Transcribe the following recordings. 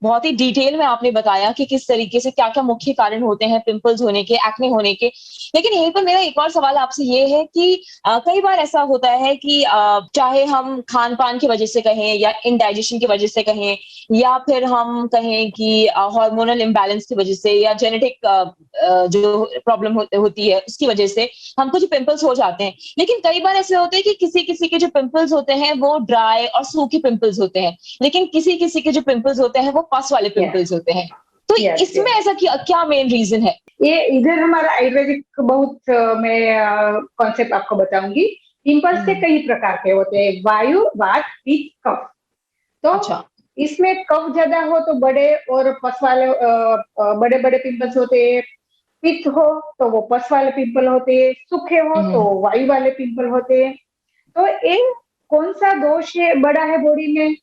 बहुत ही डिटेल में आपने बताया कि किस तरीके से क्या-क्या मुख्य कारण होते हैं पिंपल्स होने के, एक्ने होने के। लेकिन यहीं पर मेरा एक और सवाल आपसे ये है कि कई बार ऐसा होता है कि चाहे हम खान-पान की वजह से कहें या इंडाइजेशन की वजह से कहें या फिर हम कहें कि हार्मोनल इम्बैलेंस की वजह से या जेनेटिक जो प्रॉब्लम होती है उसकी वजह से हमको जो पिंपल्स हो जाते हैं। लेकिन कई बार ऐसे होते हैं कि किसी-किसी के जो पिंपल्स होते हैं वो ड्राई और सूखे पिंपल्स होते हैं। लेकिन किसी-किसी के जो पिंपल्स होते हैं वो पस वाले यस, पिंपल्स होते हैं। तो यस, इसमें यस। ऐसा क्या क्या मेन रीज़न है? ये इधर हमारा आयुर्वेदिक बहुत मैं कॉन्सेप्ट आपको बताऊंगी। पिंपल्स के हुँ, कई प्रकार के होते हैं, वायु, वात, पित्त, कफ। तो अच्छा। इसमें कफ ज्यादा हो तो बड़े और पस वाले बड़े बड़े पिंपल्स होते हैं। पित्त हो तो वो पस वाले पिंपल होते हैं, सूखे हो हुँ, तो हुँ। वायु वाले पिंपल होते हैं। तो ये कौन सा दोष है बड़ा है बॉडी में,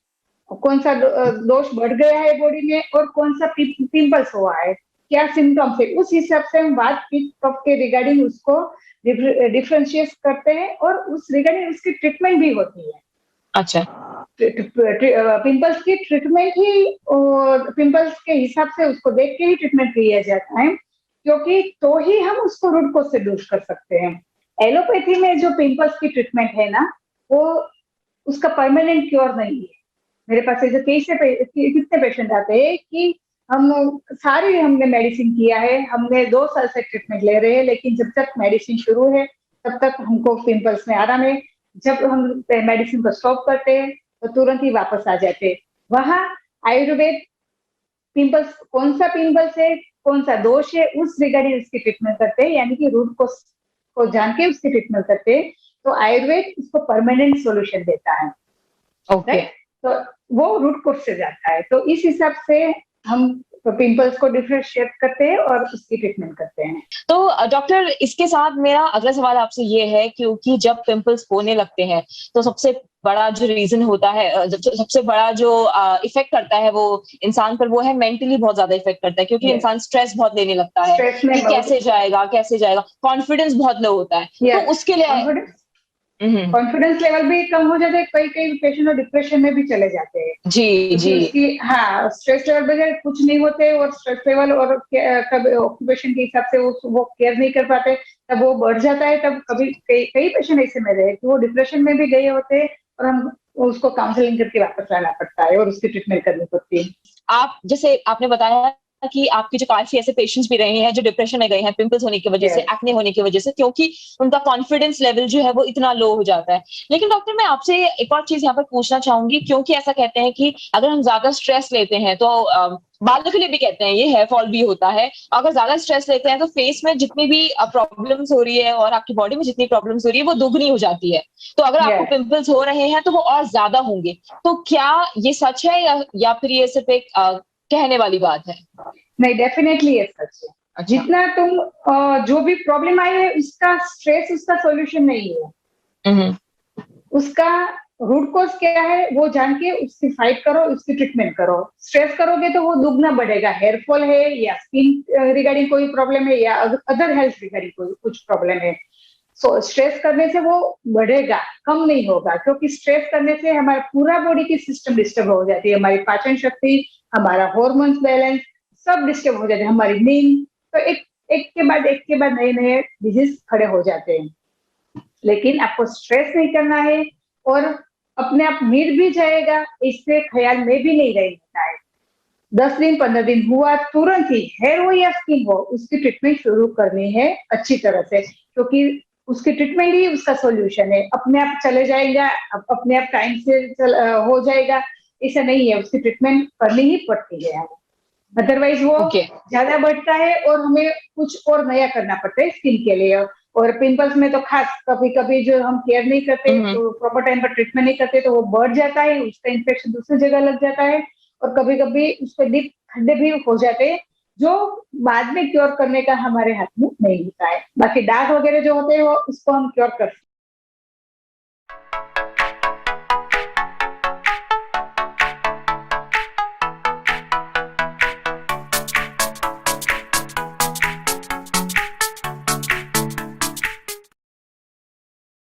कौन सा दोष बढ़ गया है बॉडी में, और कौन सा पिंपल्स हुआ है, क्या सिम्टम्स है, उस हिसाब से हम बात पित्त कफ के रिगार्डिंग उसको डिफरेंशिएट करते हैं, और उस रिगार्डिंग उसकी ट्रीटमेंट भी होती है। अच्छा। पिंपल्स की ट्रीटमेंट ही और पिंपल्स के हिसाब से उसको देख के ही ट्रीटमेंट किया जाता है, क्योंकि तो ही हम उसको रूट कोज से दूर कर सकते हैं। एलोपैथी में जो पिंपल्स की ट्रीटमेंट है ना, वो उसका परमानेंट क्योर नहीं है। मेरे पास ऐसे कितने पेशेंट आते हैं कि हम सारी हमने मेडिसिन किया है, हमने 2 साल से ट्रीटमेंट ले रहे हैं, लेकिन जब तक मेडिसिन शुरू है तब तक हमको पिंपल्स में आराम है। जब हम मेडिसिन को स्टॉप करते हैं तो तुरंत ही वापस आ जाते हैं। वहाँ आयुर्वेद पिंपल्स, कौन सा पिंपल्स है, कौन सा दोष है, उस रिगार्डिंग उसकी ट्रीटमेंट करते हैं, यानी कि रूट को जान के उसकी ट्रीटमेंट करते हैं। तो आयुर्वेद उसको परमानेंट सॉल्यूशन देता है, ओके। राइट। तो वो रूट कोर्स से जाता है, तो इस हिसाब से हम पिंपल्स को डिफरेंशिएट करते हैं और उसकी ट्रीटमेंट करते हैं। तो डॉक्टर इसके साथ मेरा अगला सवाल आपसे ये है क्योंकि जब पिंपल्स होने लगते हैं तो सबसे बड़ा जो रीज़न होता है सबसे बड़ा जो इफ़ेक्ट करता है वो इंसान पर वो है मेंटली बहुत ज़्यादा इफ़ेक्ट करता है क्योंकि यस, इंसान स्ट्रेस बहुत लेने लगता है स्ट्रेस में कि बहुत, कैसे जाएगा? कॉन्फिडेंस बहुत लो होता है। तो यस, उसके लिए कॉन्फिडेंस हुँ, हुँ। कॉन्फिडेंस लेवल भी कम हो जाता है, कई कई पेशेंट डिप्रेशन में भी चले जाते हैं, जी, क्योंकि जी। उसकी, हाँ, स्ट्रेस लेवल बगैर कुछ नहीं होते, और स्ट्रेस लेवल और कभी ऑक्यूपेशन के हिसाब से वो केयर नहीं कर पाते, तब वो बढ़ जाता है। तब कभी कई कई पेशेंट ऐसे में रहे कि वो डिप्रेशन में भी गए होते हैं, और हम उसको काउंसलिंग करके वापस लाना पड़ता है और उसकी ट्रीटमेंट करनी पड़ती है। आप जैसे आपने बताया कि आपके जो काफ़ी ऐसे पेशेंट्स भी रहे हैं जो डिप्रेशन में गए हैं पिंपल्स होने की वज़ह से, यस, एक्ने होने की वज़ह से क्योंकि उनका कॉन्फिडेंस लेवल जो है वो इतना लो हो जाता है। लेकिन डॉक्टर मैं आपसे एक और चीज़ यहाँ पर पूछना चाहूँगी क्योंकि ऐसा कहते हैं कि अगर हम ज़्यादा स्ट्रेस लेते हैं तो बालों के लिए भी कहते हैं ये हेयर फॉल भी होता है। अगर ज़्यादा स्ट्रेस लेते हैं तो फेस में जितनी भी प्रॉब्लम्स हो रही है और आपकी बॉडी में जितनी प्रॉब्लम्स हो रही है वो दोगुनी हो जाती है। तो अगर आपको यस। पिंपल्स हो रहे हैं तो वो और ज़्यादा होंगे। तो क्या ये सच है या फिर ये सिर्फ़ एक कहने वाली बात है? नहीं, डेफिनेटली ये सच है। अच्छा। जितना तुम जो भी प्रॉब्लम आई है, उसका स्ट्रेस उसका सॉल्यूशन नहीं है। हुँ, हुँ। उसका रूट कॉज क्या है वो जान के उसकी फाइट करो, उसकी ट्रीटमेंट करो। स्ट्रेस करोगे तो वो दुगना बढ़ेगा, हेयर फॉल है या स्किन रिगार्डिंग कोई प्रॉब्लम है या अदर हेल्थ रिगार्डिंग कोई कुछ प्रॉब्लम है। सो स्ट्रेस करने से वो बढ़ेगा, कम नहीं होगा, क्योंकि स्ट्रेस करने से हमारा पूरा बॉडी की सिस्टम डिस्टर्ब हो जाती है, हमारी पाचन शक्ति, हमारा हार्मोन्स बैलेंस सब डिस्टर्ब हो जाते हैं, हमारी नींद। तो एक एक के बाद नए नए डिजीज खड़े हो जाते हैं। लेकिन आपको स्ट्रेस नहीं करना है, और अपने आप मिट भी जाएगा, इससे ख्याल में भी नहीं रहता है। 10 दिन 15 दिन हुआ, तुरंत ही हेयर हो या स्किन हो उसकी ट्रीटमेंट शुरू करनी है अच्छी तरह से, क्योंकि उसकी ट्रीटमेंट ही उसका सॉल्यूशन है। अपने आप चले जाएगा, अपने आप टाइम से हो जाएगा, ऐसा नहीं है, उसकी ट्रीटमेंट करनी ही पड़ती है। अदरवाइज वो ओके। ज्यादा बढ़ता है और हमें कुछ और नया करना पड़ता है स्किन के लिए। और पिंपल्स में तो खास कभी कभी जो हम केयर नहीं करते, हुँ, हुँ। तो प्रॉपर टाइम पर ट्रीटमेंट नहीं करते, तो वो बढ़ जाता है, उसका इन्फेक्शन दूसरी जगह लग जाता है, और कभी कभी उस पर डीप खड्डे भी हो जाते हैं, जो बाद में क्योर करने का हमारे हाथ में नहीं होता है। बाकी दाग वगैरह जो होते हैं वो उसको हम क्योर कर सकते हैं।